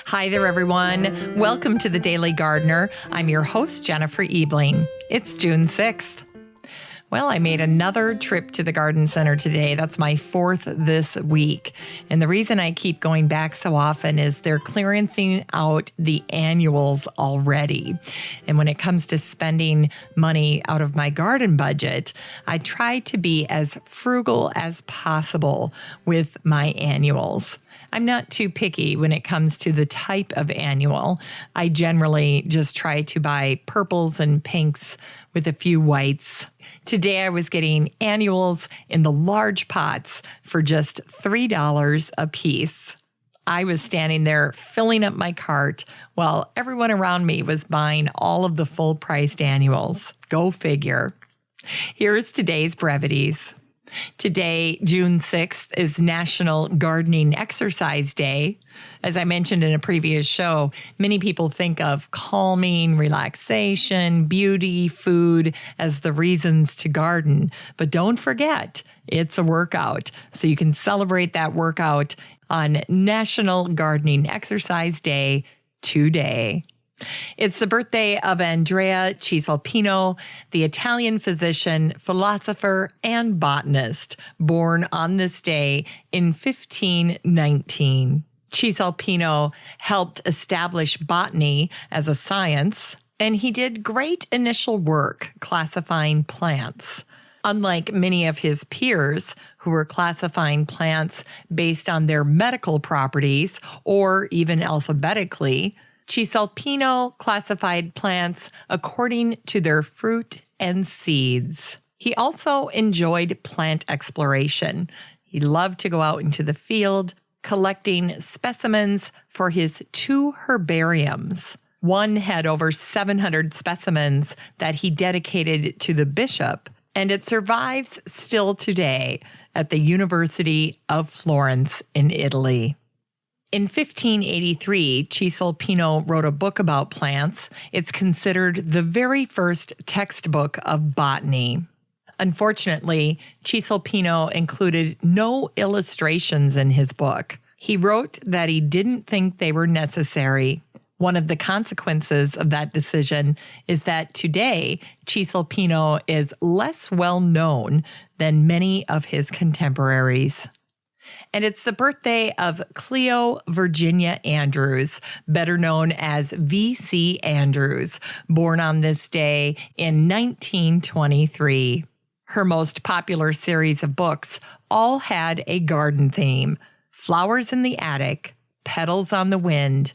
Hi there, everyone. Welcome to The Daily Gardener. I'm your host, Jennifer Ebling. It's June 6th. Well, I made another trip to the garden center today. That's my fourth this week. And the reason I keep going back so often is they're clearancing out the annuals already. And when it comes to spending money out of my garden budget, I try to be as frugal as possible with my annuals. I'm not too picky when it comes to the type of annual. I generally just try to buy purples and pinks with a few whites. Today I was getting annuals in the large pots for just $3 a piece. I was standing there filling up my cart while everyone around me was buying all of the full-priced annuals. Go figure. Here's today's brevities. Today, June 6th, is National Gardening Exercise Day. As I mentioned in a previous show, many people think of calming, relaxation, beauty, food as the reasons to garden. But don't forget, it's a workout. So you can celebrate that workout on National Gardening Exercise Day today. It's the birthday of Andrea Cesalpino, the Italian physician, philosopher, and botanist, born on this day in 1519. Cesalpino helped establish botany as a science, and he did great initial work classifying plants. Unlike many of his peers who were classifying plants based on their medical properties or even alphabetically, Cesalpino classified plants according to their fruit and seeds. He also enjoyed plant exploration. He loved to go out into the field, collecting specimens for his 2 herbariums. One had over 700 specimens that he dedicated to the bishop, and it survives still today at the University of Florence in Italy. In 1583, Cesalpino wrote a book about plants. It's considered the very first textbook of botany. Unfortunately, Cesalpino included no illustrations in his book. He wrote that he didn't think they were necessary. One of the consequences of that decision is that today, Cesalpino is less well known than many of his contemporaries. And it's the birthday of Cleo Virginia Andrews, better known as V.C. Andrews, born on this day in 1923. Her most popular series of books all had a garden theme: Flowers in the Attic, Petals on the Wind,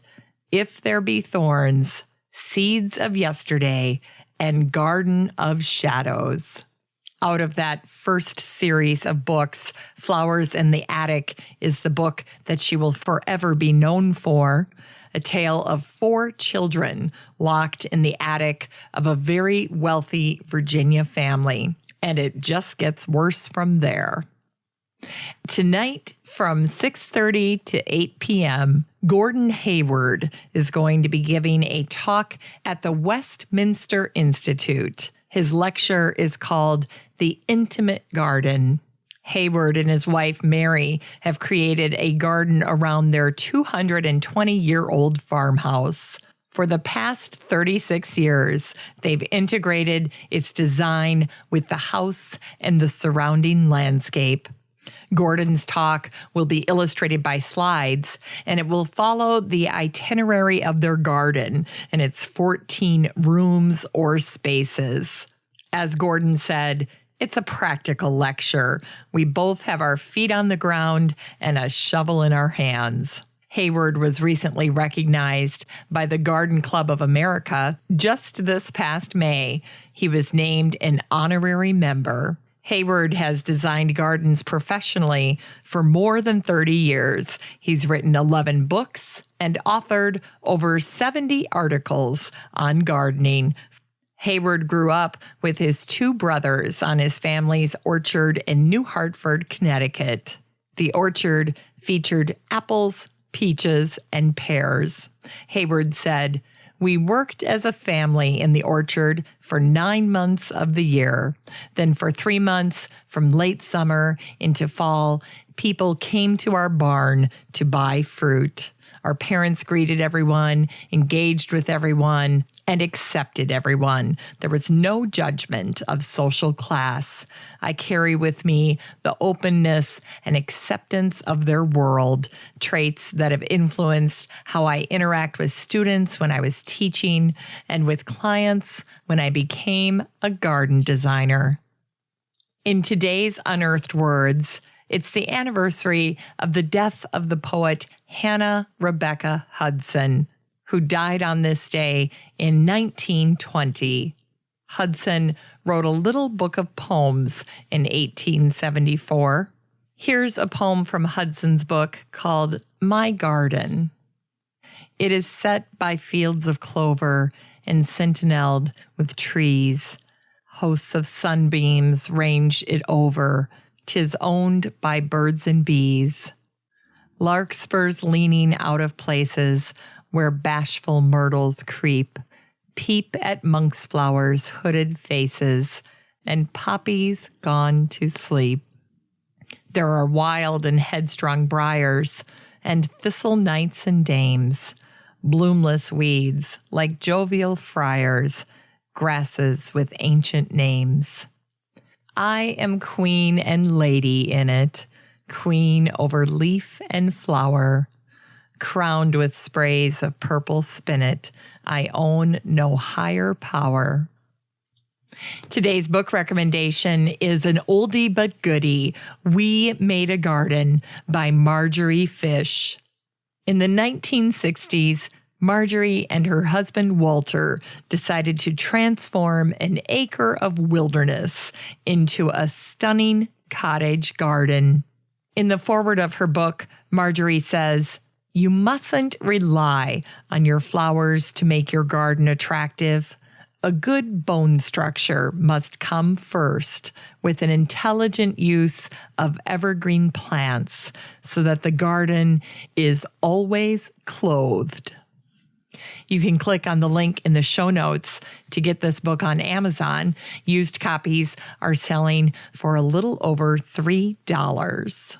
If There Be Thorns, Seeds of Yesterday, and Garden of Shadows. Out of that first series of books, Flowers in the Attic is the book that she will forever be known for, a tale of 4 children locked in the attic of a very wealthy Virginia family, and it just gets worse from there. Tonight, from 6:30 to 8 p.m., Gordon Hayward is going to be giving a talk at the Westminster Institute. His lecture is called The Intimate Garden. Hayward and his wife, Mary, have created a garden around their 220-year-old farmhouse. For the past 36 years, they've integrated its design with the house and the surrounding landscape. Gordon's talk will be illustrated by slides, and it will follow the itinerary of their garden and its 14 rooms or spaces. As Gordon said, it's a practical lecture. We both have our feet on the ground and a shovel in our hands. Hayward was recently recognized by the Garden Club of America. Just this past May, he was named an honorary member. Hayward has designed gardens professionally for more than 30 years. He's written 11 books and authored over 70 articles on gardening. Hayward grew up with his 2 brothers on his family's orchard in New Hartford, Connecticut. The orchard featured apples, peaches, and pears. Hayward said, "We worked as a family in the orchard for 9 months of the year. Then for 3 months, from late summer into fall, people came to our barn to buy fruit. Our parents greeted everyone, engaged with everyone, and accepted everyone. There was no judgment of social class. I carry with me the openness and acceptance of their world, traits that have influenced how I interact with students when I was teaching and with clients when I became a garden designer. In today's Unearthed Words, it's the anniversary of the death of the poet Hannah Rebecca Hudson, who died on this day in 1920. Hudson wrote a little book of poems in 1874. Here's a poem from Hudson's book called My Garden. It is set by fields of clover and sentineled with trees. Hosts of sunbeams range it over. 'Tis owned by birds and bees. Larkspurs leaning out of places where bashful myrtles creep, peep at monk's flowers' hooded faces, and poppies gone to sleep. There are wild and headstrong briars, and thistle knights and dames, bloomless weeds like jovial friars, grasses with ancient names. I am queen and lady in it, queen over leaf and flower. Crowned with sprays of purple spinnet, I own no higher power. Today's book recommendation is an oldie but goodie, We Made a Garden by Marjorie Fish. In the 1960s, Marjorie and her husband Walter decided to transform an acre of wilderness into a stunning cottage garden. In the foreword of her book, Marjorie says, "You mustn't rely on your flowers to make your garden attractive. A good bone structure must come first with an intelligent use of evergreen plants so that the garden is always clothed." You can click on the link in the show notes to get this book on Amazon. Used copies are selling for a little over $3.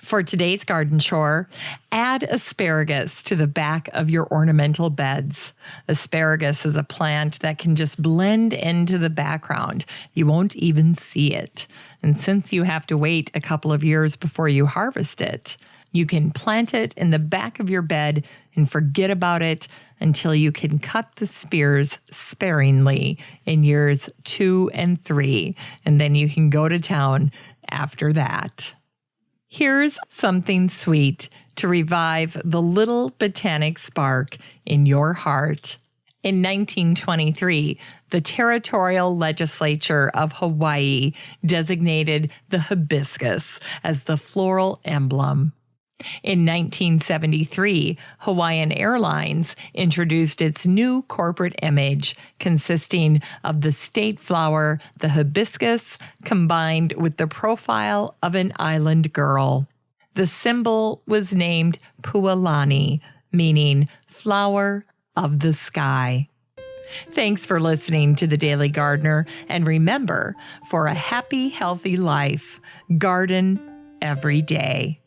For today's garden chore, add asparagus to the back of your ornamental beds. Asparagus is a plant that can just blend into the background. You won't even see it. And since you have to wait a couple of years before you harvest it, you can plant it in the back of your bed and forget about it until you can cut the spears sparingly in years 2 and 3, and then you can go to town after that. Here's something sweet to revive the little botanic spark in your heart. In 1923, the territorial legislature of Hawaii designated the hibiscus as the floral emblem. In 1973, Hawaiian Airlines introduced its new corporate image consisting of the state flower, the hibiscus, combined with the profile of an island girl. The symbol was named Pualani, meaning flower of the sky. Thanks for listening to The Daily Gardener, and remember, for a happy, healthy life, garden every day.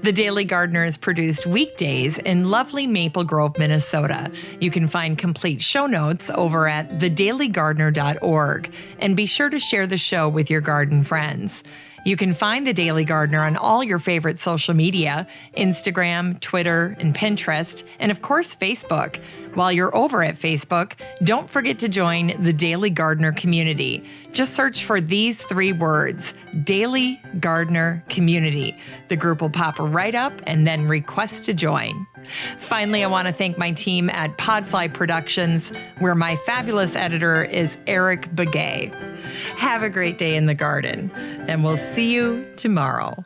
The Daily Gardener is produced weekdays in lovely Maple Grove, Minnesota. You can find complete show notes over at thedailygardener.org, and be sure to share the show with your garden friends. You can find The Daily Gardener on all your favorite social media, Instagram, Twitter, and Pinterest, and of course, Facebook. While you're over at Facebook, don't forget to join the Daily Gardener community. Just search for these 3 words, Daily Gardener Community. The group will pop right up and then request to join. Finally, I want to thank my team at Podfly Productions, where my fabulous editor is Eric Begay. Have a great day in the garden, and we'll see you tomorrow.